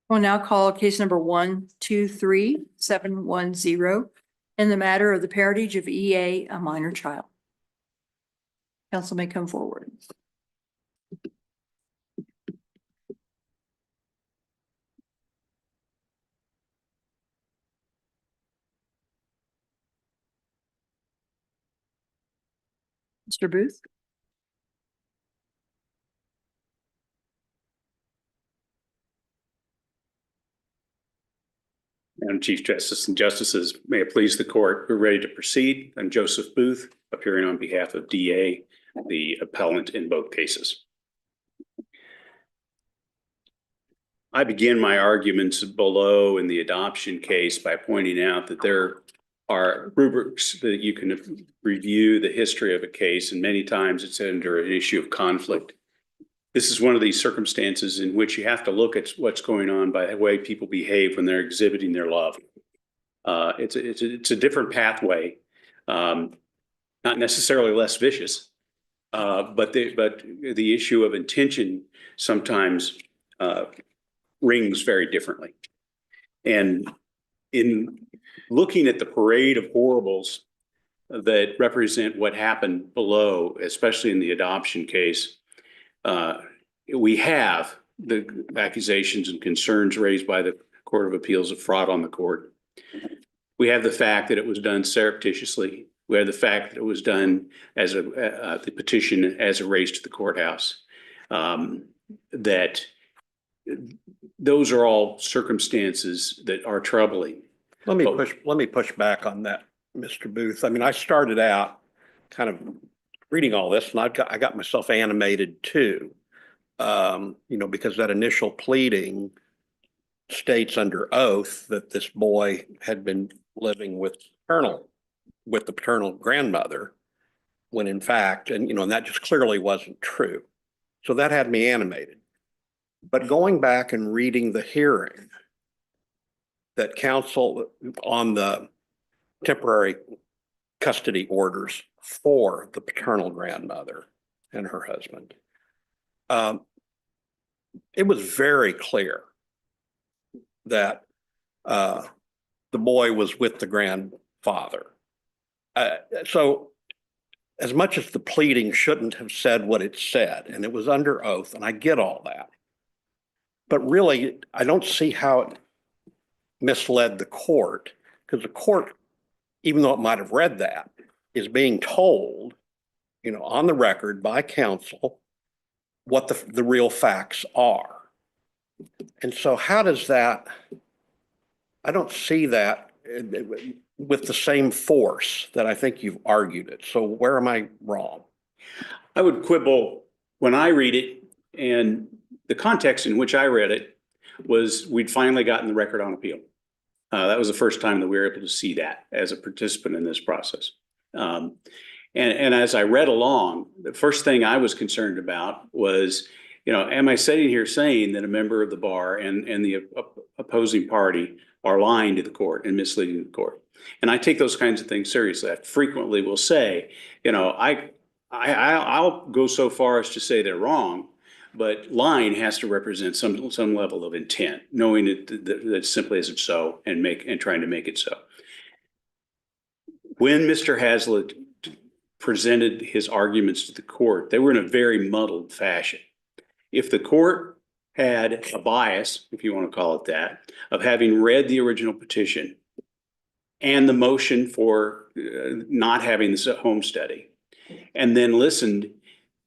We'll now call case number 123710 in the matter of the parentage of EA, a minor child. Council may come forward. Mr. Booth? Madam Chief Justice and Justices, may it please the court, we're ready to proceed. I'm Joseph Booth, appearing on behalf of DA, the appellant in both cases. I begin my arguments below in the adoption case by pointing out that there are rubrics that you can review the history of a case, and many times it's under an issue of conflict. This is one of these circumstances in which you have to look at what's going on by the way people behave when they're exhibiting their love. It's a different pathway, not necessarily less vicious, but the issue of intention sometimes rings very differently. And in looking at the parade of horribles that represent what happened below, especially in the adoption case, we have the accusations and concerns raised by the Court of Appeals of fraud on the court. We have the fact that it was done surreptitiously. We have the fact that it was done as the petition as a race to the courthouse. That those are all circumstances that are troubling. Let me push back on that, Mr. Booth. I mean, I started out kind of reading all this, and I got myself animated too. Because that initial pleading states under oath that this boy had been living with the paternal grandmother, when in fact, and that just clearly wasn't true. So that had me animated. But going back and reading the hearing that counsel on the temporary custody orders for the paternal grandmother and her husband, it was very clear that the boy was with the grandfather. So as much as the pleading shouldn't have said what it said, and it was under oath, and I get all that, but really, I don't see how it misled the court, because the court, even though it might have read that, is being told, on the record by counsel, what the real facts are. And so how does that, I don't see that with the same force that I think you've argued it. So where am I wrong? I would quibble when I read it, and the context in which I read it was we'd finally gotten the record on appeal. That was the first time that we were able to see that as a participant in this process. And as I read along, the first thing I was concerned about was, am I sitting here saying that a member of the bar and the opposing party are lying to the court and misleading the court? And I take those kinds of things seriously. I frequently will say, I'll go so far as to say they're wrong, but lying has to represent some level of intent, knowing that simply isn't so, and trying to make it so. When Mr. Hazlitt presented his arguments to the court, they were in a very muddled fashion. If the court had a bias, if you want to call it that, of having read the original petition and the motion for not having this home study, and then listened,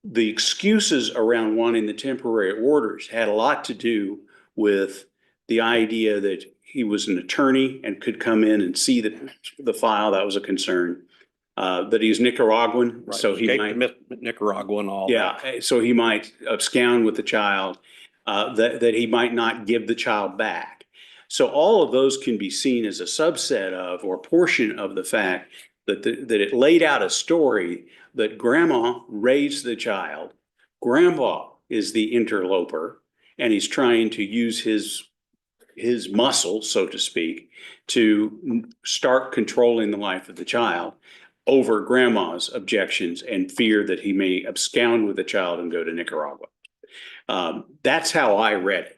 the excuses around wanting the temporary orders had a lot to do with the idea that he was an attorney and could come in and see the file. That was a concern. That he's Nicaraguan, right. So he might Nicaragua and all. Yeah, that. So he might abscond with the child. That he might not give the child back. So all of those can be seen as a subset of or portion of the fact that it laid out a story that grandma raised the child. Grandpa is the interloper, and he's trying to use his muscle, so to speak, to start controlling the life of the child over grandma's objections and fear that he may abscond with the child and go to Nicaragua. That's how I read it.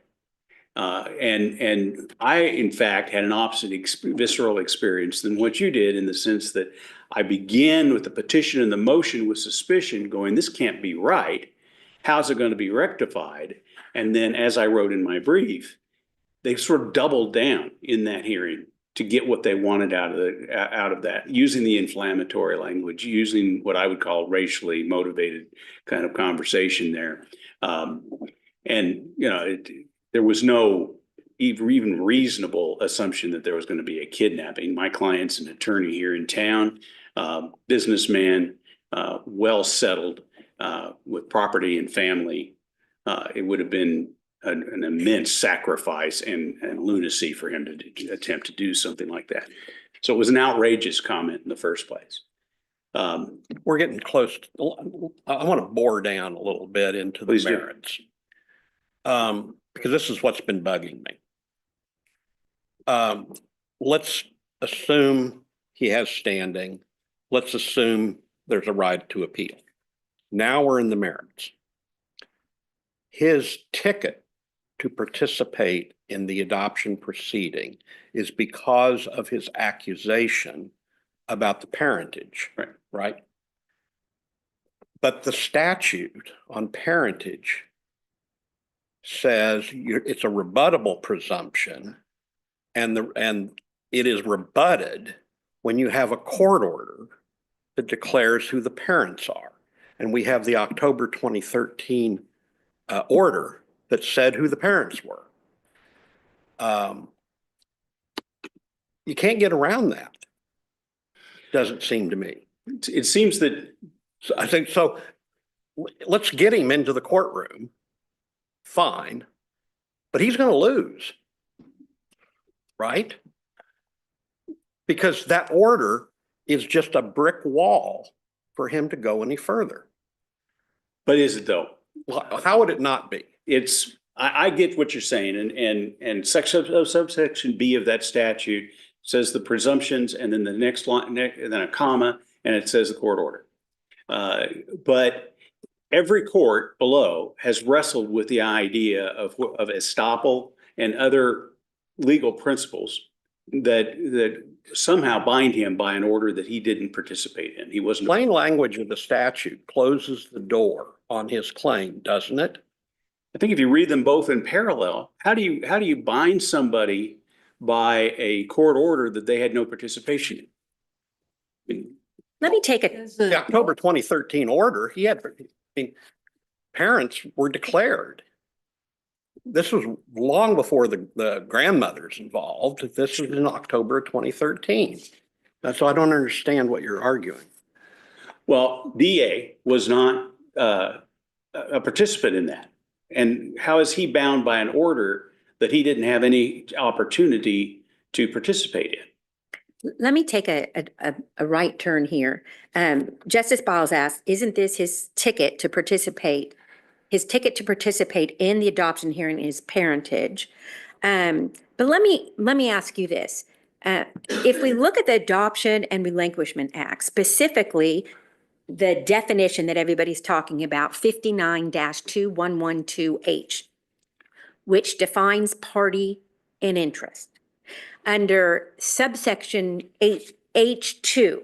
And I, in fact, had an opposite visceral experience than what you did, in the sense that I began with the petition and the motion with suspicion, going, this can't be right. How's it going to be rectified? And then, as I wrote in my brief, they sort of doubled down in that hearing to get what they wanted out of that, using the inflammatory language, using what I would call racially motivated kind of conversation there. And, you know, there was no even reasonable assumption that there was going to be a kidnapping. My client's an attorney here in town, businessman, well settled, with property and family. It would have been an immense sacrifice and lunacy for him to attempt to do something like that. So it was an outrageous comment in the first place. We're getting close. I want to bore down a little bit into the Please do. merits. Because this is what's been bugging me. Let's assume he has standing. Let's assume there's a right to appeal. Now we're in the merits. His ticket to participate in the adoption proceeding is because of his accusation about the parentage, right? But the statute on parentage says it's a rebuttable presumption, and it is rebutted when you have a court order that declares who the parents are. And we have the October 2013 order that said who the parents were. You can't get around that, doesn't seem to me. It seems that I think so. Let's get him into the courtroom. Fine, but he's going to lose, right? Because that order is just a brick wall for him to go any further. But is it though? How would it not be? I get what you're saying, and subsection B of that statute says the presumptions, and then the next line, and then a comma, and it says the court order. But every court below has wrestled with the idea of estoppel and other legal principles that somehow bind him by an order that he didn't participate in. He wasn't. Plain language of the statute closes the door on his claim, doesn't it? I think if you read them both in parallel, how do you bind somebody by a court order that they had no participation in? Let me take it. The October 2013 order, parents were declared. This was long before the grandmothers involved. This was in October 2013. So I don't understand what you're arguing. Well, DA was not a participant in that. And how is he bound by an order that he didn't have any opportunity to participate in? Let me take a right turn here. Justice Biles asked, isn't this his ticket to participate? His ticket to participate in the adoption hearing is parentage. But let me ask you this. If we look at the Adoption and Relinquishment Act, specifically the definition that everybody's talking about, 59-2112H, which defines party in interest. Under subsection H2,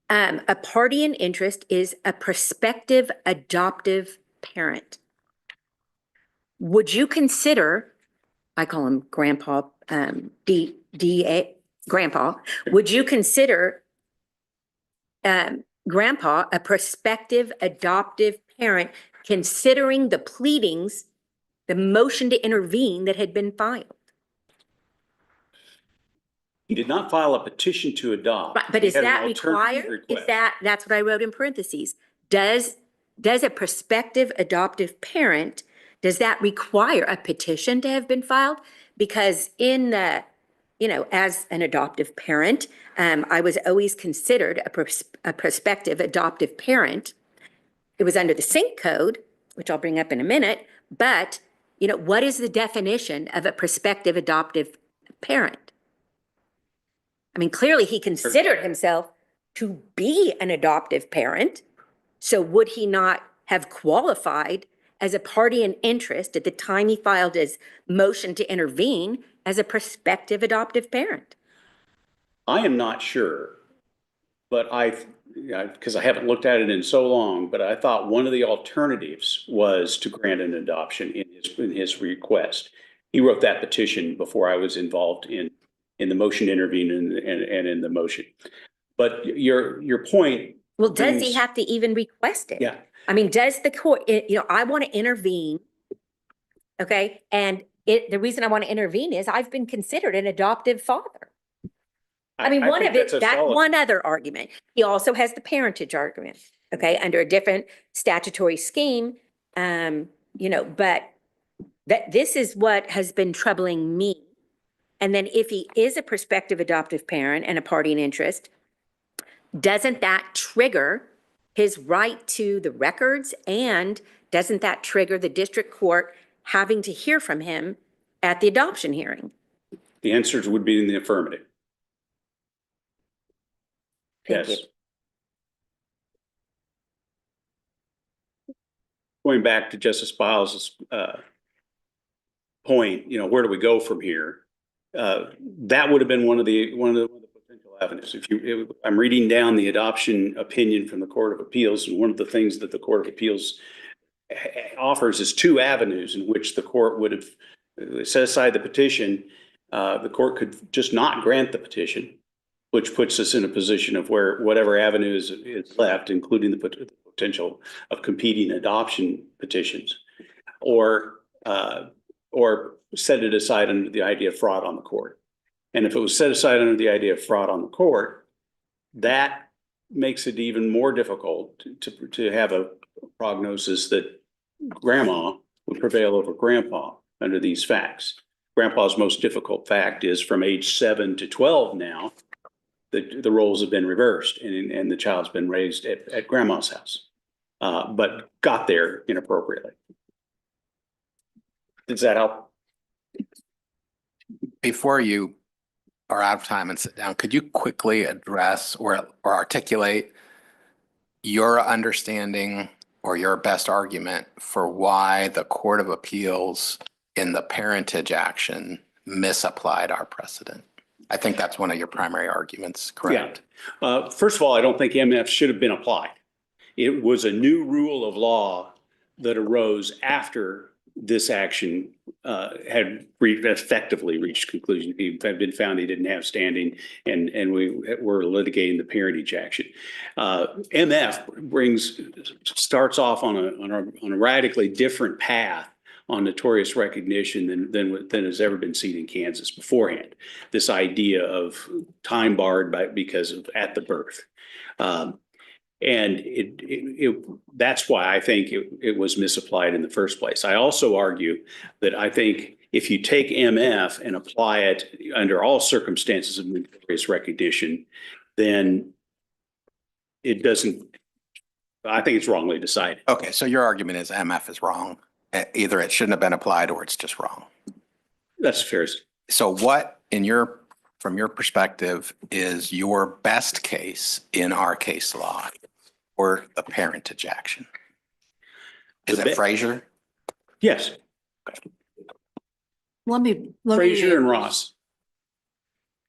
a party in interest is a prospective adoptive parent. Would you consider, I call him Grandpa, Grandpa, would you consider Grandpa a prospective adoptive parent, considering the pleadings, the motion to intervene that had been filed? He did not file a petition to adopt. Right, but He is had an that alternative required? request. That's what I wrote in parentheses. Does a prospective adoptive parent, does that require a petition to have been filed? Because in the, as an adoptive parent, I was always considered a prospective adoptive parent. It was under the sync code, which I'll bring up in a minute, but, what is the definition of a prospective adoptive parent? I mean, clearly he considered himself to be an adoptive parent. So would he not have qualified as a party in interest at the time he filed his motion to intervene as a prospective adoptive parent? I am not sure, but because I haven't looked at it in so long, but I thought one of the alternatives was to grant an adoption in his request. He wrote that petition before I was involved in the motion to intervene and in the motion. But your point. Well, does he brings- have to even request it? Yeah. I mean, does the court, I want to intervene, okay? And the reason I want to intervene is I've been considered an adoptive father. I mean, one think of it, that's a that solid- one other argument. He also has the parentage argument, okay, under a different statutory scheme. But this is what has been troubling me. And then if he is a prospective adoptive parent and a party in interest, doesn't that trigger his right to the records? And doesn't that trigger the district court having to hear from him at the adoption hearing? The answers would be in the affirmative. Thank you. Yes. Going back to Justice Biles's point, where do we go from here? That would have been one of the potential avenues. I'm reading down the adoption opinion from the Court of Appeals, and one of the things that the Court of Appeals offers is two avenues in which the court would have set aside the petition. The court could just not grant the petition, which puts us in a position of where whatever avenue is left, including the potential of competing adoption petitions, or set it aside under the idea of fraud on the court. And if it was set aside under the idea of fraud on the court, that makes it even more difficult to have a prognosis that grandma would prevail over grandpa under these facts. Grandpa's most difficult fact is from age 7 to 12 now, the roles have been reversed and the child's been raised at grandma's house, but got there inappropriately. Does that help? Before you are out of time and sit down, could you quickly address or articulate your understanding or your best argument for why the Court of Appeals in the parentage action misapplied our precedent? I think that's one of your primary arguments, correct? Yeah. First of all, I don't think MF should have been applied. It was a new rule of law that arose after this action had effectively reached conclusion. It had been found he didn't have standing, and we were litigating the parentage action. MF starts off on a radically different path on notorious recognition than has ever been seen in Kansas beforehand. This idea of time barred because of at the birth. And that's why I think it was misapplied in the first place. I also argue that I think if you take MF and apply it under all circumstances of notorious recognition, then it doesn't, I think it's wrongly decided. Okay, so your argument is MF is wrong. Either it shouldn't have been applied or it's just wrong. That's fair. So what, from your perspective, is your best case in our case law for the parentage action? Is it Frazier? Yes, Frazier and Ross.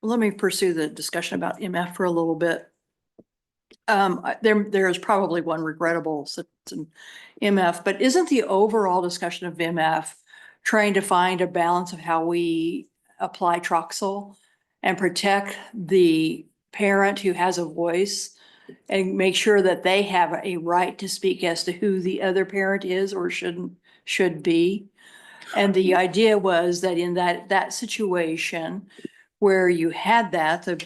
Let me pursue the discussion about MF for a little bit. There is probably one regrettable in MF, but isn't the overall discussion of MF trying to find a balance of how we apply Troxel and protect the parent who has a voice and make sure that they have a right to speak as to who the other parent is or should be? And the idea was that in that situation where you had that, the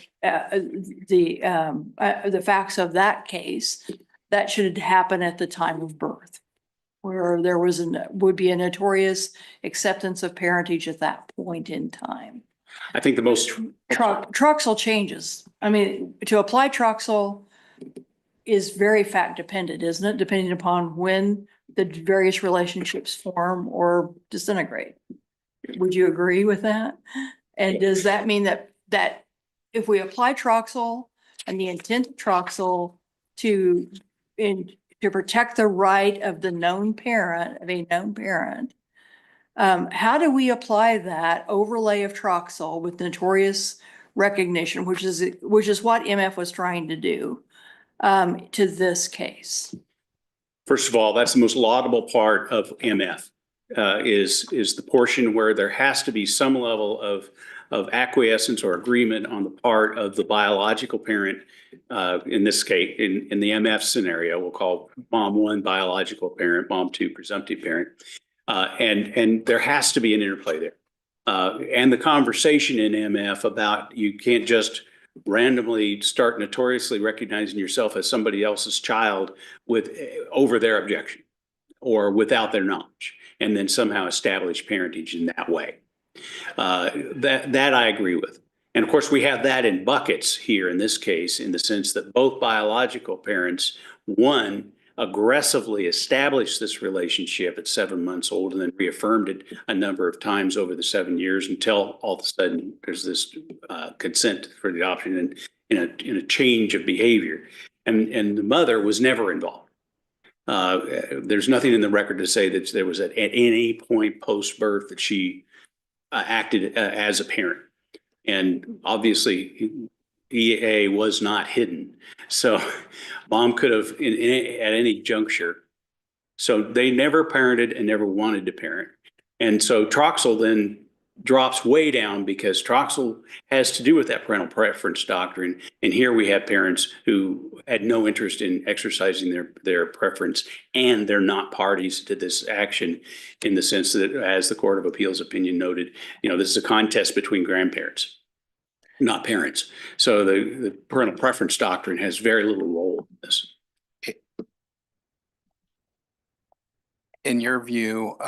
facts of that case, that should happen at the time of birth, where there would be a notorious acceptance of parentage at that point in time. I think the most Troxel changes. I mean, to apply Troxel is very fact dependent, isn't it? Depending upon when the various relationships form or disintegrate. Would you agree with that? And does that mean that if we apply Troxel and the intent of Troxel to to protect the right of the known parent, of a known parent, how do we apply that overlay of Troxel with notorious recognition, which is what MF was trying to do, to this case? First of all, that's the most laudable part of MF, is the portion where there has to be some level of acquiescence or agreement on the part of the biological parent. In this case, in the MF scenario, we'll call mom one biological parent, mom two presumptive parent. And there has to be an interplay there. And the conversation in MF about you can't just randomly start notoriously recognizing yourself as somebody else's child with over their objection or without their knowledge, and then somehow establish parentage in that way. That I agree with. And of course, we have that in buckets here in this case, in the sense that both biological parents, one, aggressively established this relationship at 7 months old and then reaffirmed it a number of times over the 7 years until all of a sudden there's this consent for the adoption and in a change of behavior. And the mother was never involved. There's nothing in the record to say that there was at any point post-birth that she acted as a parent. And obviously, EA was not hidden. So mom could have at any juncture. So they never parented and never wanted to parent. And so Troxel then drops way down because Troxel has to do with that parental preference doctrine. And here we have parents who had no interest in exercising their preference, and they're not parties to this action in the sense that, as the Court of Appeals opinion noted, this is a contest between grandparents, not parents. So the parental preference doctrine has very little role in this. In your view,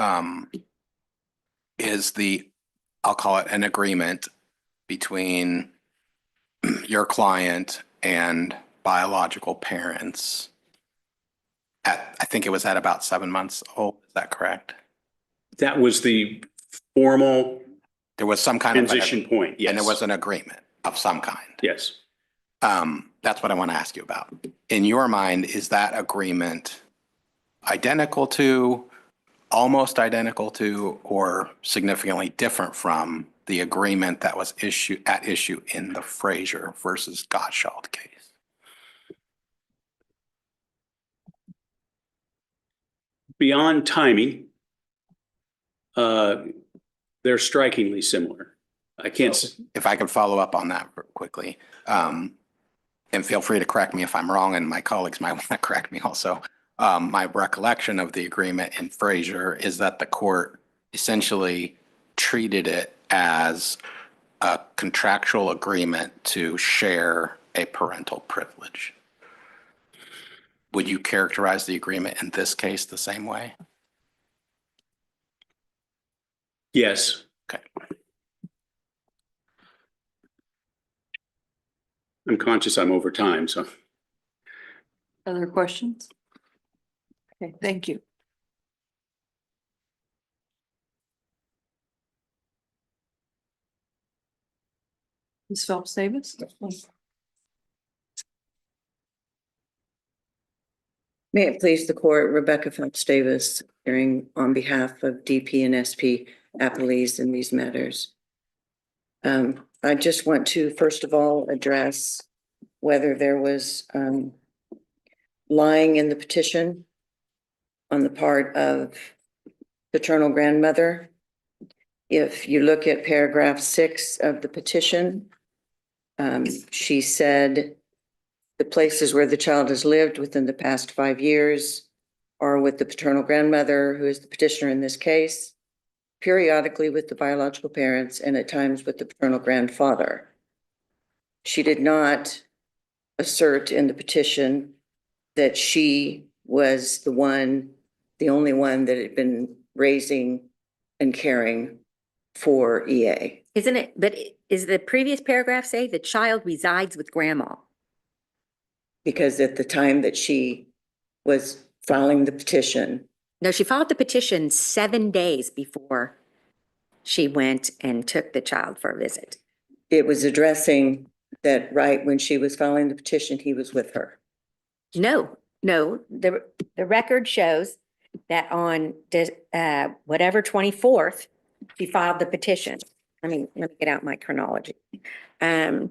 is I'll call it an agreement between your client and biological parents I think it was at about 7 months old. Is that correct? That was the formal There was some kind of transition point, yes. And there was an agreement of some kind. Yes. That's what I want to ask you about. In your mind, is that agreement identical to, almost identical to, or significantly different from the agreement that was at issue in the Frazier versus Gottschalk case? Beyond timing, they're strikingly similar. I can't. So if I could follow up on that quickly, and feel free to correct me if I'm wrong, and my colleagues might want to correct me also. My recollection of the agreement in Frazier is that the court essentially treated it as a contractual agreement to share a parental privilege. Would you characterize the agreement in this case the same way? Yes. Okay. I'm conscious I'm over time, so. Other questions? Okay, thank you. Ms. Phelps Davis? May it please the court, Rebecca Phelps Davis, hearing on behalf of DP and SP appellees in these matters. I just want to, first of all, address whether there was lying in the petition on the part of paternal grandmother. If you look at paragraph 6 of the petition, she said the places where the child has lived within the past 5 years are with the paternal grandmother, who is the petitioner in this case, periodically with the biological parents, and at times with the paternal grandfather. She did not assert in the petition that she was the only one that had been raising and caring for EA. Isn't it, but is the previous paragraph say the child resides with grandma? Because at the time that she was filing the petition, No, she filed the petition 7 days before she went and took the child for a visit. it was addressing that right when she was filing the petition, he was with her. No, no, the record shows that on whatever 24th, she filed the petition. Let me get out my chronology. On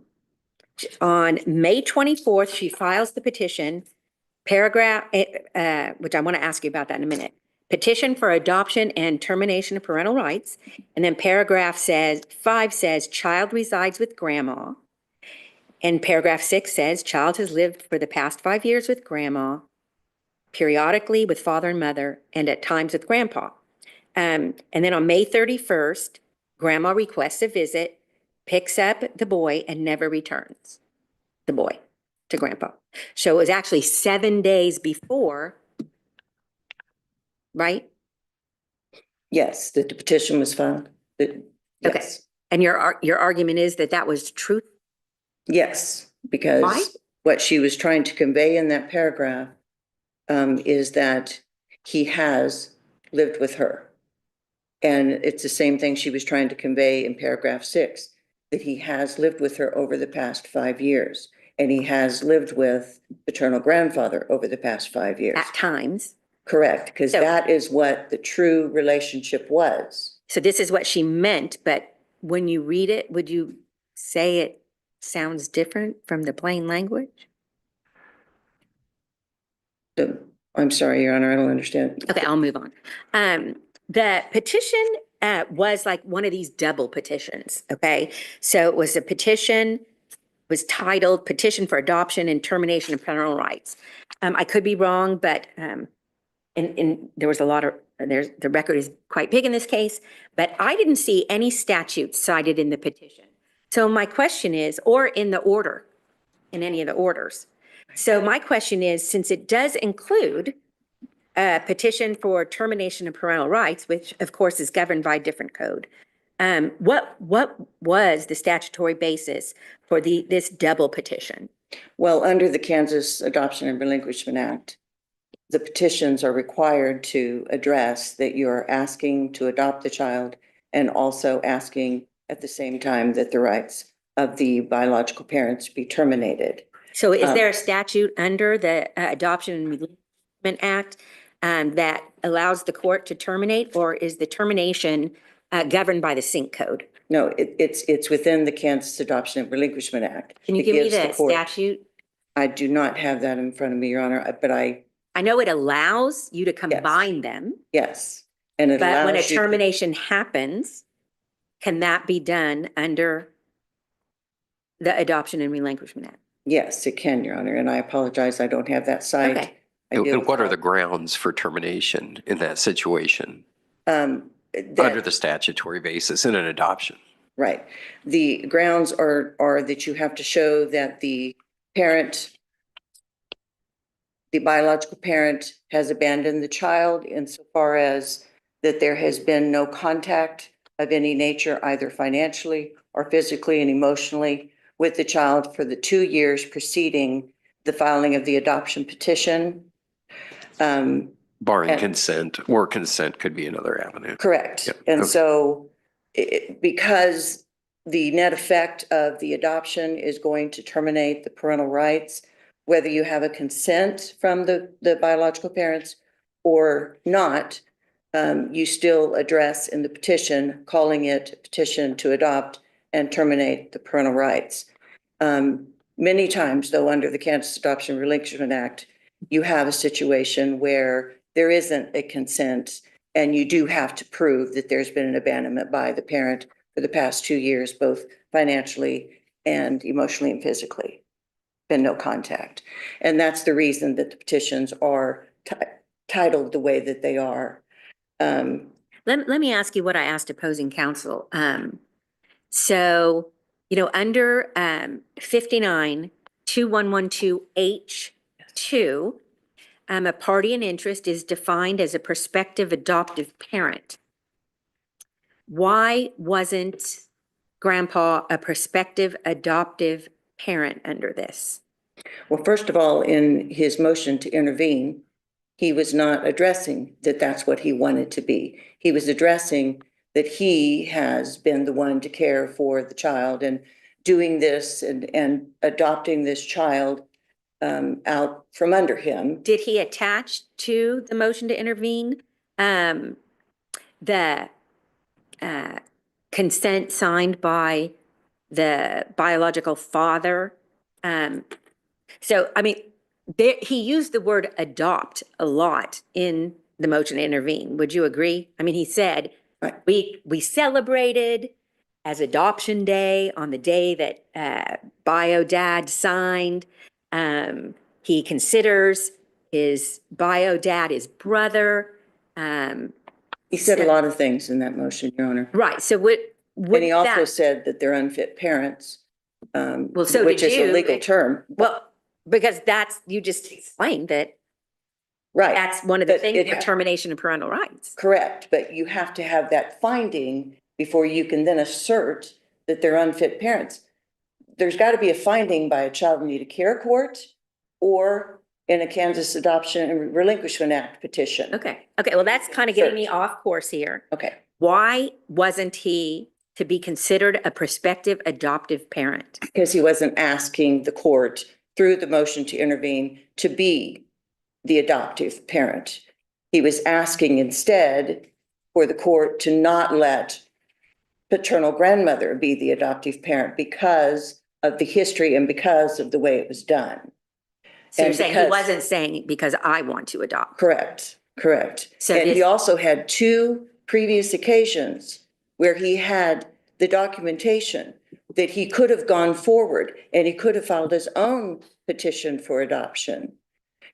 May 24th, she files the petition, paragraph, which I want to ask you about that in a minute. Petition for adoption and termination of parental rights. And then paragraph 5 says child resides with grandma. And paragraph 6 says child has lived for the past 5 years with grandma, periodically with father and mother, and at times with grandpa. And then on May 31st, grandma requests a visit, picks up the boy, and never returns the boy to grandpa. So it was actually 7 days before, right? Yes, that the petition was filed. Yes. And your argument is that that was true? Yes, Why? because what she was trying to convey in that paragraph is that he has lived with her. And it's the same thing she was trying to convey in paragraph 6, that he has lived with her over the past 5 years. And he has lived with paternal grandfather over the past 5 years. At times. Correct, because So- that is what the true relationship was. So this is what she meant, but when you read it, would you say it sounds different from the plain language? I'm sorry, Your Honor, I don't understand. Okay, I'll move on. The petition was like one of these double petitions, okay? So it was a petition, was titled Petition for Adoption and Termination of Parental Rights. I could be wrong, but and there was a lot of, the record is quite big in this case, but I didn't see any statutes cited in the petition. So my question is, or in the order, in any of the orders. So my question is, since it does include a petition for termination of parental rights, which of course is governed by a different code, what was the statutory basis for this double petition? Well, under the Kansas Adoption and Relinquishment Act, the petitions are required to address that you're asking to adopt the child and also asking at the same time that the rights of the biological parents be terminated. So is there a statute under the Adoption and Relinquishment Act that allows the court to terminate, or is the termination governed by the sync code? No, it's within the Kansas Adoption and Relinquishment Act. Can you It give me gives the court- statute? I do not have that in front of me, Your Honor, but I know it allows you to combine them, yes. And it but when a allows you to- termination happens, can that be done under the Adoption and Relinquishment Act? Yes, it can, Your Honor, and I apologize, I don't have that site. Okay. I do And what are have- the grounds for termination in that situation that- under the statutory basis in an adoption? Right. The grounds are that you have to show that the parent, the biological parent has abandoned the child insofar as that there has been no contact of any nature, either financially or physically and emotionally, with the child for the 2 years preceding the filing of the adoption petition. Barring And- consent, or consent could be another avenue. Correct. Yep, And okay. so because the net effect of the adoption is going to terminate the parental rights, whether you have a consent from the biological parents or not, you still address in the petition, calling it petition to adopt and terminate the parental rights. Many times, though, under the Kansas Adoption and Relinquishment Act, you have a situation where there isn't a consent and you do have to prove that there's been an abandonment by the parent for the past 2 years, both financially and emotionally and physically. Been no contact. And that's the reason that the petitions are titled the way that they are. Let me ask you what I asked opposing counsel. So, under 59-2112H2, a party in interest is defined as a prospective adoptive parent. Why wasn't grandpa a prospective adoptive parent under this? Well, first of all, in his motion to intervene, he was not addressing that that's what he wanted to be. He was addressing that he has been the one to care for the child and doing this and adopting this child out from under him. Did he attach to the motion to intervene, the, consent signed by the biological father? So, I mean, there, he used the word adopt a lot in the motion to intervene. Would you agree? I mean, he said, Right. we celebrated as adoption day on the day that bio dad signed. He considers his bio dad his brother. He said a lot of things in that motion, Your Honor. Right. So And he also that, said that they're unfit parents, well, so which did is a you. legal term. Well, because that's, you just explained that Right. that's one of the But things, it- termination of parental rights. Correct, but you have to have that finding before you can then assert that they're unfit parents. There's got to be a finding by a child in need of care court or in a Kansas Adoption and Relinquishment Act petition. Okay, well, that's kind of getting me off course here. Okay, Why wasn't he to be considered a prospective adoptive parent? because he wasn't asking the court through the motion to intervene to be the adoptive parent. He was asking instead for the court to not let paternal grandmother be the adoptive parent because of the history and because of the way it was done. So you're And saying he because- wasn't saying because I want to adopt? Correct. So And he this- also had two previous occasions where he had the documentation that he could have gone forward and he could have filed his own petition for adoption.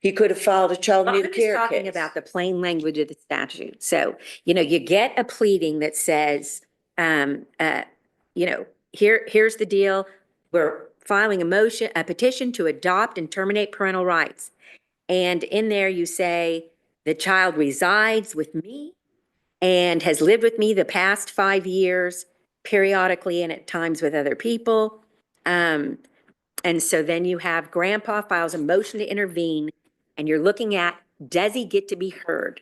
He could have filed a child in Well, need I'm of just care talking case. about the plain language of the statute. So, you get a pleading that says, here's the deal. We're filing a petition to adopt and terminate parental rights. And in there you say, the child resides with me and has lived with me the past 5 years, periodically and at times with other people. And so then you have grandpa files a motion to intervene and you're looking at, does he get to be heard?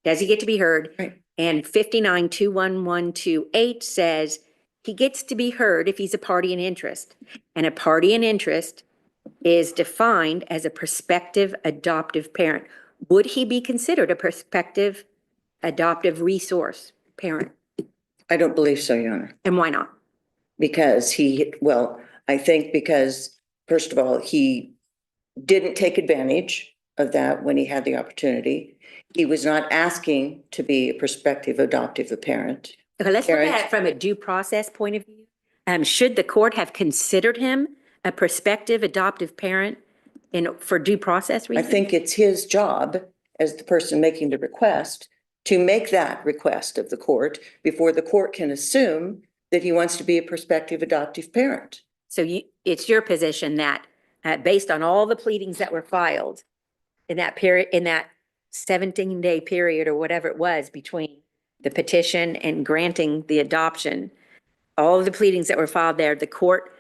Does he get to be heard? Right. And 59-21128 says he gets to be heard if he's a party in interest. And a party in interest is defined as a prospective adoptive parent. Would he be considered a prospective adoptive resource parent? I don't believe so, Your Honor. And why not? Because I think because, first of all, he didn't take advantage of that when he had the opportunity. He was not asking to be a prospective adoptive parent. Okay, let's look at Parent. it from a due process point of view. Should the court have considered him a prospective adoptive parent for due process I reasons? think it's his job as the person making the request to make that request of the court before the court can assume that he wants to be a prospective adoptive parent. So it's your position that, based on all the pleadings that were filed in that period, in that 17-day period or whatever it was between the petition and granting the adoption, all of the pleadings that were filed there, the court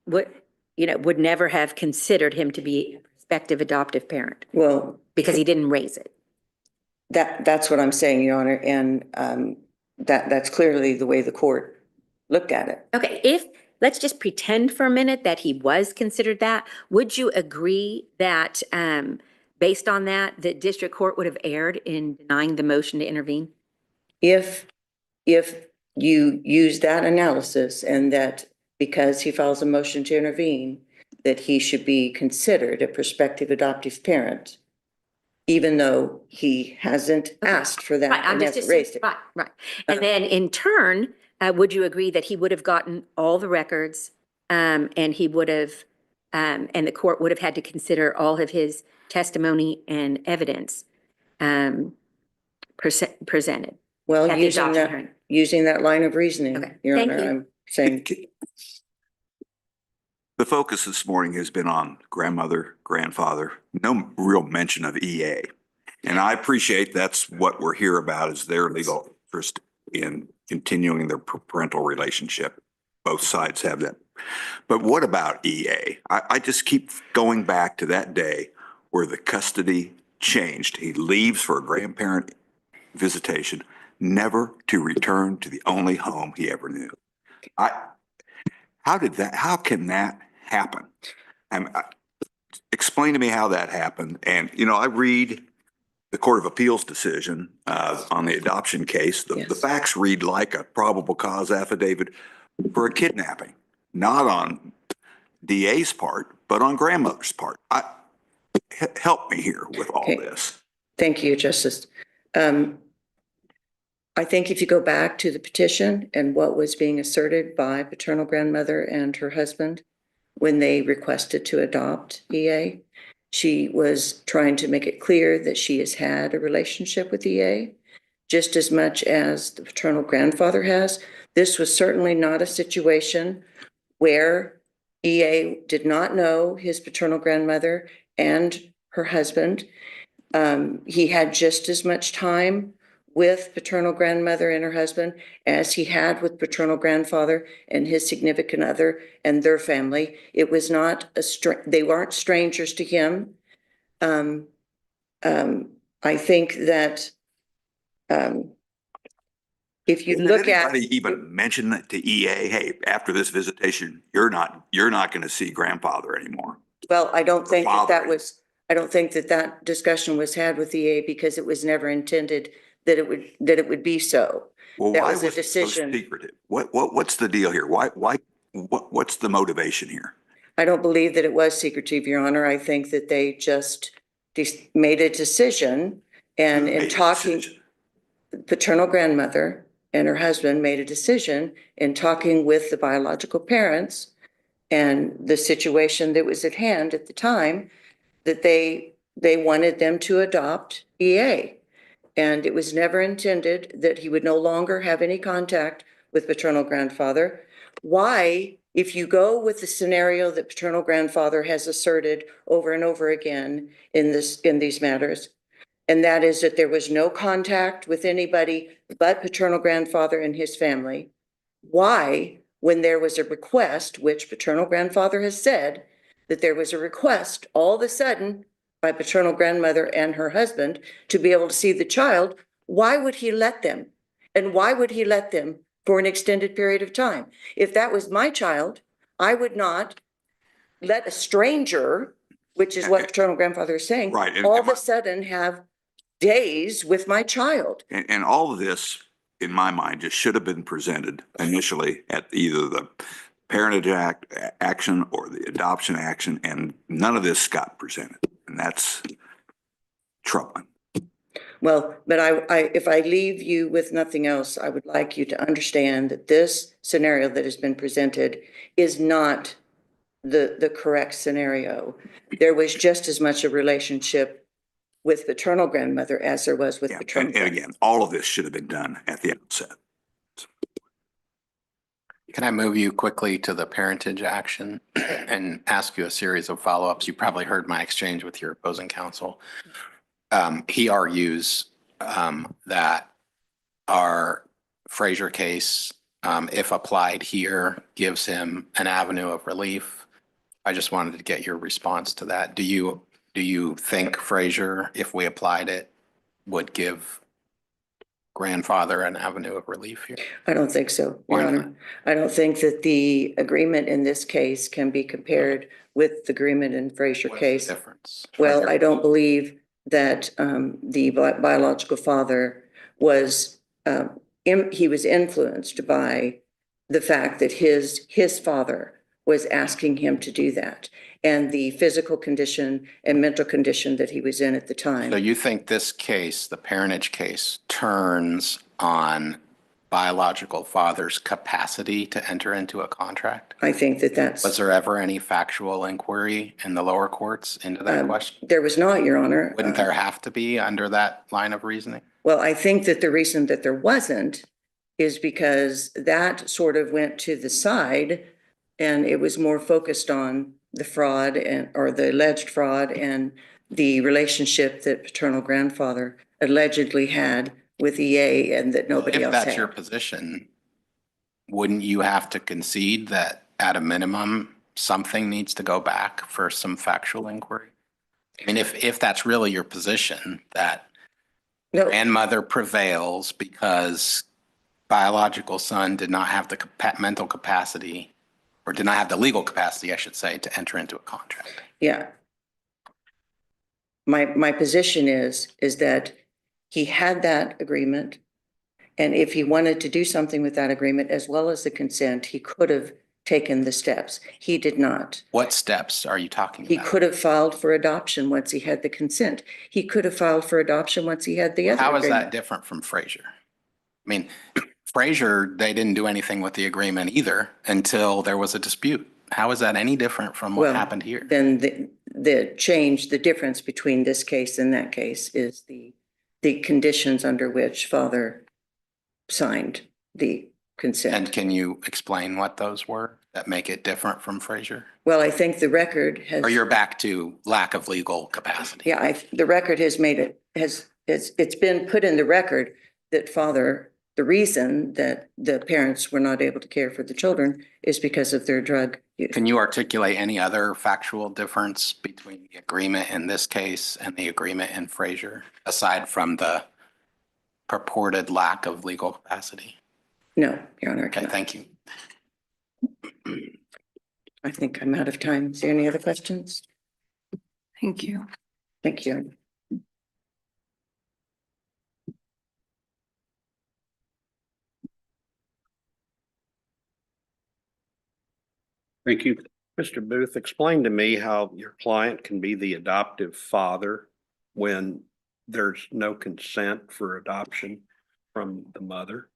would never have considered him to be a prospective adoptive parent Well, because he didn't raise it. that's what I'm saying, Your Honor, and that's clearly the way the court looked at it. Okay, let's just pretend for a minute that he was considered that. Would you agree that, based on that, the district court would have erred in denying the motion to intervene? If you use that analysis and that because he files a motion to intervene, that he should be considered a prospective adoptive parent, even though he hasn't asked for that Right, I'm and just, hasn't raised it. right. And then in turn, would you agree that he would have gotten all the records, and he would have, and the court would have had to consider all of his testimony and evidence, presented? Well, At the adoption hearing. using that line of reasoning, Okay, Your thank Honor, you. I'm saying, The focus this morning has been on grandmother, grandfather, no real mention of EA. And I appreciate that's what we're here about is their legal interest in continuing their parental relationship. Both sides have that. But what about EA? I just keep going back to that day where the custody changed. He leaves for a grandparent visitation, never to return to the only home he ever knew. How can that happen? Explain to me how that happened. And, you know, I read the Court of Appeals decision on the adoption case. The Yes. facts read like a probable cause affidavit for a kidnapping, not on DA's part, but on grandmother's part. Help me here with all Okay. this. Thank you, Justice. I think if you go back to the petition and what was being asserted by paternal grandmother and her husband when they requested to adopt EA, she was trying to make it clear that she has had a relationship with EA just as much as the paternal grandfather has. This was certainly not a situation where EA did not know his paternal grandmother and her husband. He had just as much time with paternal grandmother and her husband as he had with paternal grandfather and his significant other and their family. It was not they weren't strangers to him. I think that if you Did look at. anybody even mention that to EA, hey, after this visitation, you're not going to see grandfather anymore? Well, I don't think that father. I don't think that that discussion was had with EA because it was never intended that it would be so. Well, That why was a was it so decision. secretive? What's the deal here? What's the motivation here? I don't believe that it was secretive, Your Honor. I think that they just made a decision and Made in a talking, decision. paternal grandmother and her husband made a decision in talking with the biological parents and the situation that was at hand at the time that they wanted them to adopt EA. And it was never intended that he would no longer have any contact with paternal grandfather. Why, if you go with the scenario that paternal grandfather has asserted over and over again in these matters, and that is that there was no contact with anybody but paternal grandfather and his family, why, when there was a request, which paternal grandfather has said that there was a request all of a sudden by paternal grandmother and her husband to be able to see the child, why would he let them? And why would he let them for an extended period of time? If that was my child, I would not let a stranger, which is what paternal grandfather is saying, Right, and all of a sudden have days with my child. And all of this, in my mind, just should have been presented initially at either the Parentage action or the adoption action, and none of this got presented. And that's troubling. Well, but if I leave you with nothing else, I would like you to understand that this scenario that has been presented is not the correct scenario. There was just as much a relationship with paternal grandmother as there was with Yeah, paternal. and again, all of this should have been done at the outset. Can I move you quickly to the parentage action and ask you a series of follow-ups? You probably heard my exchange with your opposing counsel. He argues that our Frazier case, if applied here, gives him an avenue of relief. I just wanted to get your response to that. Do you think Frazier, if we applied it, would give grandfather an avenue of relief here? I don't think so, Why Your not? Honor. I don't think that the agreement in this case can be compared with the agreement in Frazier What's case. the difference? Well, I don't believe that the biological father was, he was influenced by the fact that his father was asking him to do that and the physical condition and mental condition that he was in at the time. So you think this case, the parentage case, turns on biological father's capacity to enter into a contract? I think that that's. Was there ever any factual inquiry in the lower courts into that question? There was not, Your Honor. Wouldn't there have to be under that line of reasoning? Well, I think that the reason that there wasn't is because that sort of went to the side and it was more focused on the fraud or the alleged fraud and the relationship that paternal grandfather allegedly had with EA and that nobody else had. If that's your position, wouldn't you have to concede that at a minimum, something needs to go back for some factual inquiry? I mean, if that's really your position, that No, grandmother prevails because biological son did not have the mental capacity or did not have the legal capacity, I should say, to enter into a contract. Yeah. My position is that he had that agreement. And if he wanted to do something with that agreement, as well as the consent, he could have taken the steps. He did not. What steps are you talking He about? could have filed for adoption once he had the consent. He could have filed for adoption once he had the other How is that agreement. different from Frazier? I mean, Frazier, they didn't do anything with the agreement either until there was a dispute. How is that any different from what Well, happened here? Then the difference between this case and that case is the conditions under which father signed the And consent. can you explain what those were that make it different from Frazier? Well, I think the record has. Or you're back to lack of legal capacity? Yeah, the record has made it, it's been put in the record that the reason that the parents were not able to care for the children is because of their drug use. Can you articulate any other factual difference between the agreement in this case and the agreement in Frazier, aside from the purported lack of legal capacity? No, Your Honor. I Okay, cannot. thank you. I think I'm out of time. Is there any other questions? Thank you. Thank you. Thank you. Mr. Booth, explain to me how your client can be the adoptive father when there's no consent for adoption from the mother.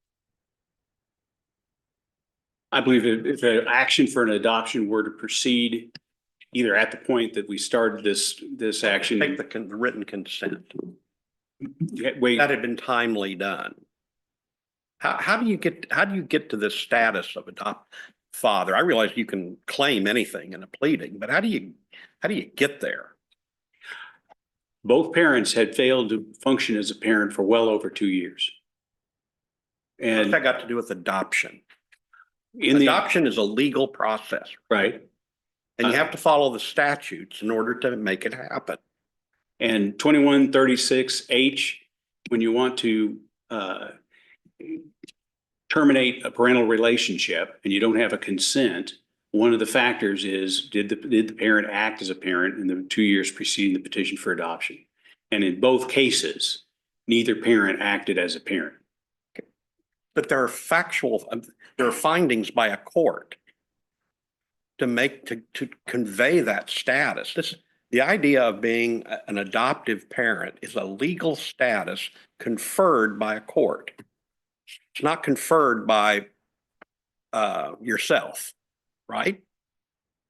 I believe if an action for an adoption were to proceed, either at the point that we started this action. Take the written consent. Wait, That had been timely done. How do you get to this status of adopt father? I realize you can claim anything in a pleading, but how do you get there? both parents had failed to function as a parent for well over 2 years. What's And that got to do with adoption? in the, Adoption is a legal process, right, and you have to follow the statutes in order to make it happen. and 2136H, when you want to terminate a parental relationship and you don't have a consent, one of the factors is, did the parent act as a parent in the 2 years preceding the petition for adoption? And in both cases, neither parent acted as a parent. But there are findings by a court to convey that status. The idea of being an adoptive parent is a legal status conferred by a court. It's not conferred by yourself, right?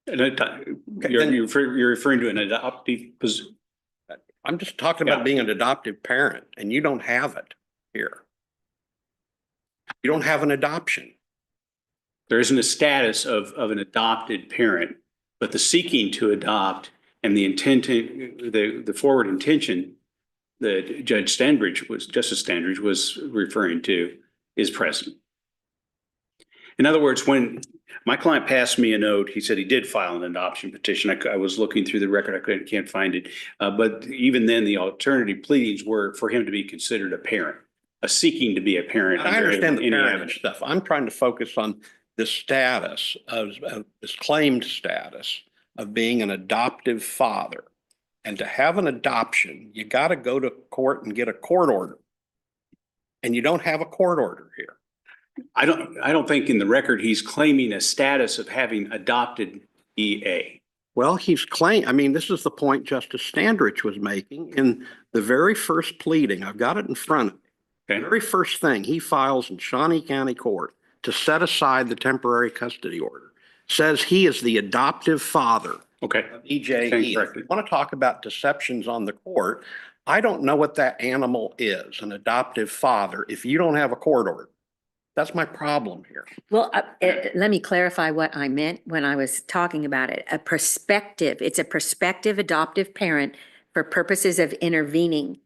And you're referring to an adoptive position. I'm just talking about being an adoptive parent, and you don't have it here. You don't have an adoption. There isn't a status of an adopted parent, but the seeking to adopt and the intent, the forward intention that Justice Standridge was referring to is present. In other words, when my client passed me a note, he said he did file an adoption petition. I was looking through the record, can't find it. But even then, the alternative pleadings were for him to be considered a parent, a seeking to be a parent. I understand the any parentage avenue. stuff. I'm trying to focus on the status of this claimed status of being an adoptive father. And to have an adoption, you got to go to court and get a court order. And you don't have a court order here. I don't think in the record he's claiming a status of having adopted EA. Well, this is the point Justice Standridge was making in the very first pleading. I've got it in front of me. Okay. The very first thing he files in Shawnee County Court to set aside the temporary custody order says he is the adoptive father Okay. of EJE. If you want to talk about deceptions on the court, I don't know what that animal is, an adoptive father, if you don't have a court order. That's my problem here. Well, let me clarify what I meant when I was talking about it. It's a prospective adoptive parent for purposes of intervening.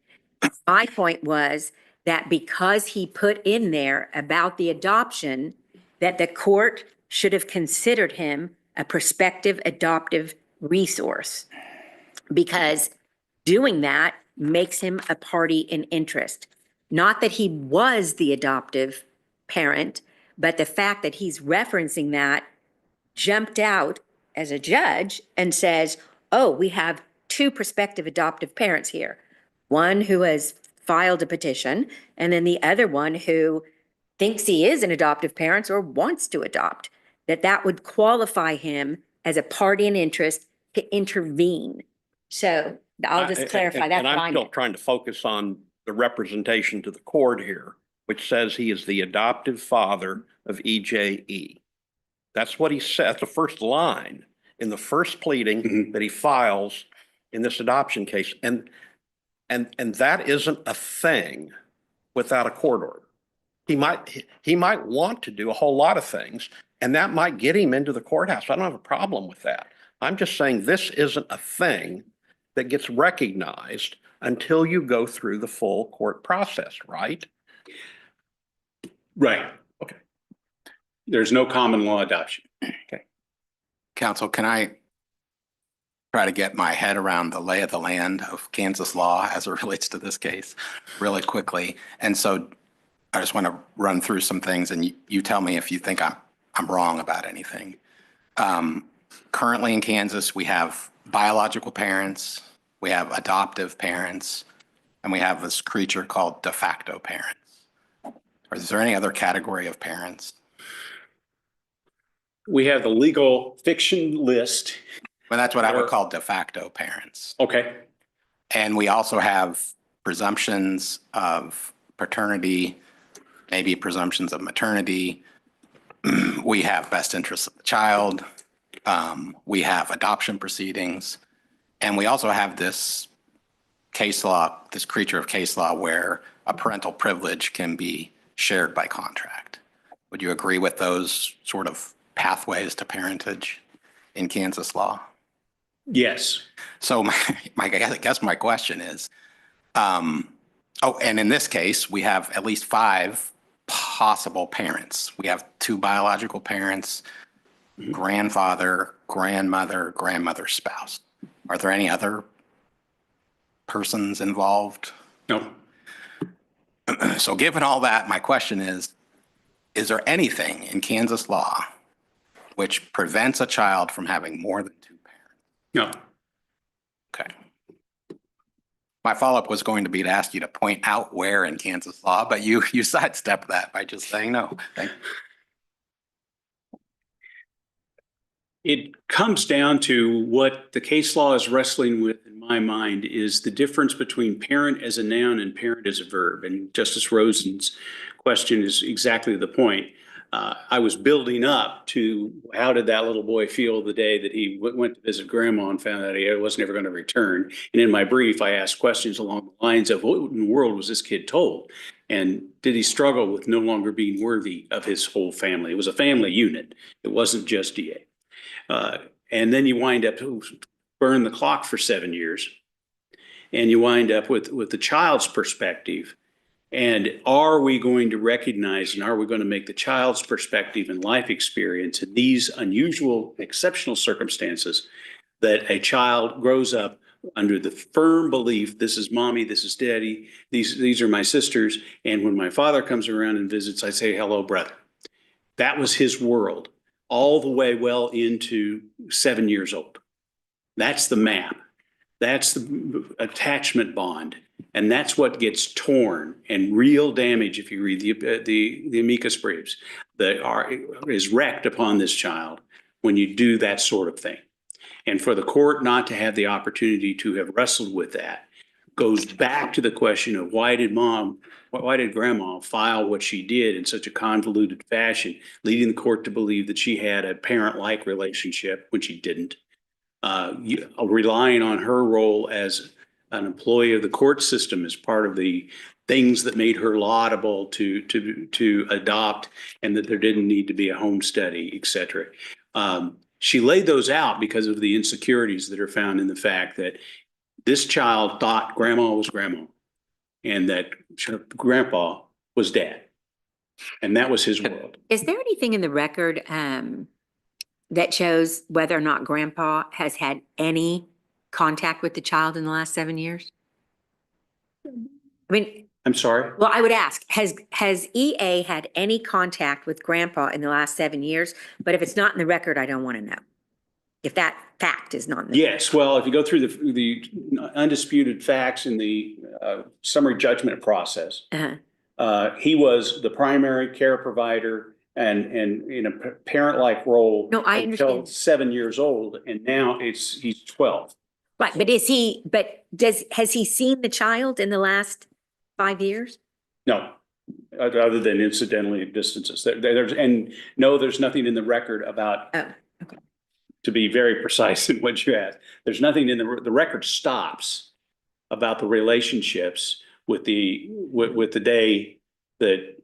My point was that because he put in there about the adoption, that the court should have considered him a prospective adoptive resource, because doing that makes him a party in interest. Not that he was the adoptive parent, but the fact that he's referencing that jumped out as a judge and says, oh, we have two prospective adoptive parents here. One who has filed a petition, and then the other one who thinks he is an adoptive parent or wants to adopt, that would qualify him as a party in interest to intervene. So I'll just clarify that. And I'm still trying to focus on the representation to the court here, which says he is the adoptive father of EJE. That's what he said. That's the first line in the first pleading that he files in this adoption case. And that isn't a thing without a court order. He might want to do a whole lot of things, and that might get him into the courthouse. I don't have a problem with that. I'm just saying this isn't a thing that gets recognized until you go through the full court process, right? Right. Okay. There's no common law adoption. Okay. Counsel, can I try to get my head around the lay of the land of Kansas law as it relates to this case really quickly? And so I just want to run through some things, and you tell me if you think I'm wrong about anything. Currently in Kansas, we have biological parents, we have adoptive parents, and we have this creature called de facto parents. Or is there any other category of parents? We have the legal fiction list. Well, that's what I would call de facto parents. Okay. And we also have presumptions of paternity, maybe presumptions of maternity. We have best interests of the child. We have adoption proceedings. And we also have this case law, this creature of case law where a parental privilege can be shared by contract. Would you agree with those sort of pathways to parentage in Kansas law? Yes. So I guess my question is, and in this case, we have at least 5 possible parents. We have 2 biological parents, grandfather, grandmother, grandmother's spouse. Are there any other persons involved? No. So given all that, my question is there anything in Kansas law which prevents a child from having more than 2 parents? No. Okay. My follow-up was going to be to ask you to point out where in Kansas law, but you sidestepped that by just saying no. Thank you. It comes down to what the case law is wrestling with, in my mind, is the difference between parent as a noun and parent as a verb. And Justice Rosen's question is exactly the point. I was building up to how did that little boy feel the day that he went to visit grandma and found out he was never going to return. And in my brief, I asked questions along the lines of what in the world was this kid told? And did he struggle with no longer being worthy of his whole family? It was a family unit. It wasn't just DA. And then you wind up burn the clock for 7 years, and you wind up with the child's perspective. And are we going to recognize and are we going to make the child's perspective and life experience in these unusual, exceptional circumstances that a child grows up under the firm belief, this is mommy, this is daddy, these are my sisters. And when my father comes around and visits, I say, hello, brother. That was his world all the way well into 7 years old. That's the map. That's the attachment bond. And that's what gets torn, and real damage, if you read the amicus briefs, is wreaked upon this child when you do that sort of thing. And for the court not to have the opportunity to have wrestled with that goes back to the question of why did grandma file what she did in such a convoluted fashion, leading the court to believe that she had a parent-like relationship when she didn't, relying on her role as an employee of the court system as part of the things that made her laudable to adopt, and that there didn't need to be a home study, et cetera. She laid those out because of the insecurities that are found in the fact that this child thought grandma was grandma and that grandpa was dad. And that was his world. Is there anything in the record that shows whether or not grandpa has had any contact with the child in the last 7 years? I mean, I'm sorry? Well, I would ask, has EA had any contact with grandpa in the last 7 years? But if it's not in the record, I don't want to know. If that fact is not in the. Yes, well, if you go through the undisputed facts in the summary judgment process, Uh-huh. he was the primary care provider and in a parent-like role. No, I until understand. 7 years old, and now he's 12. Right, but has he seen the child in the last 5 years? No, other than incidentally distances. There's nothing in the record about, Oh, okay. to be very precise in what you asked, there's nothing in the record stops about the relationships with the day that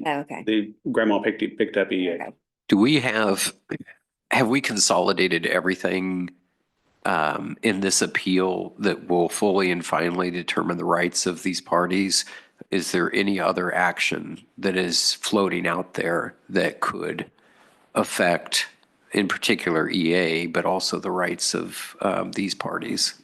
Oh, okay. the grandma picked up EA. Okay. Do we have we consolidated everything in this appeal that will fully and finally determine the rights of these parties? Is there any other action that is floating out there that could affect, in particular, EA, but also the rights of these parties?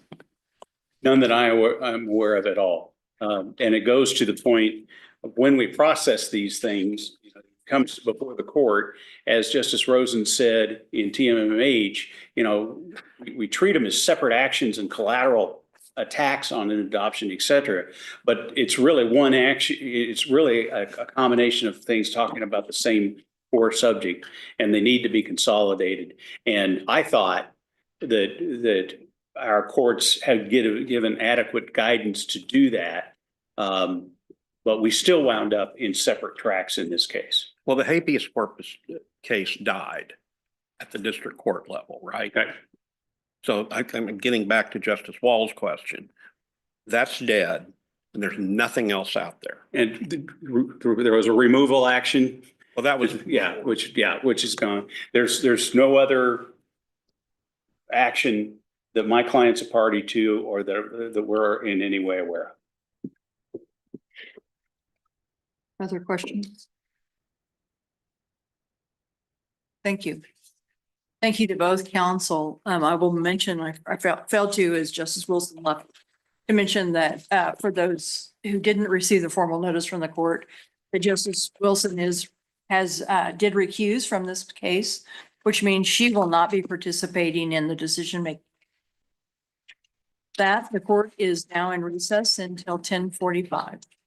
None that I'm aware of at all. And it goes to the point of when we process these things, it comes before the court, as Justice Rosen said in TMMH, we treat them as separate actions and collateral attacks on an adoption, et cetera. But it's really one action. It's really a combination of things talking about the same core subject, and they need to be consolidated. And I thought that our courts have given adequate guidance to do that. But we still wound up in separate tracks in this case. Well, the habeas corpus case died at the district court level, right? Okay. So I'm getting back to Justice Wall's question. That's dead, and there's nothing else out there. And there was a removal action. Well, that was, Which is gone. There's no other action that my client's a party to or that we're in any way aware of. Other questions? Thank you. Thank you to both counsel. I will mention, I failed to, as Justice Wilson left, to mention that for those who didn't receive the formal notice from the court, that Justice Wilson did recuse from this case, which means she will not be participating in the decision making. That the court is now in recess until 10:45.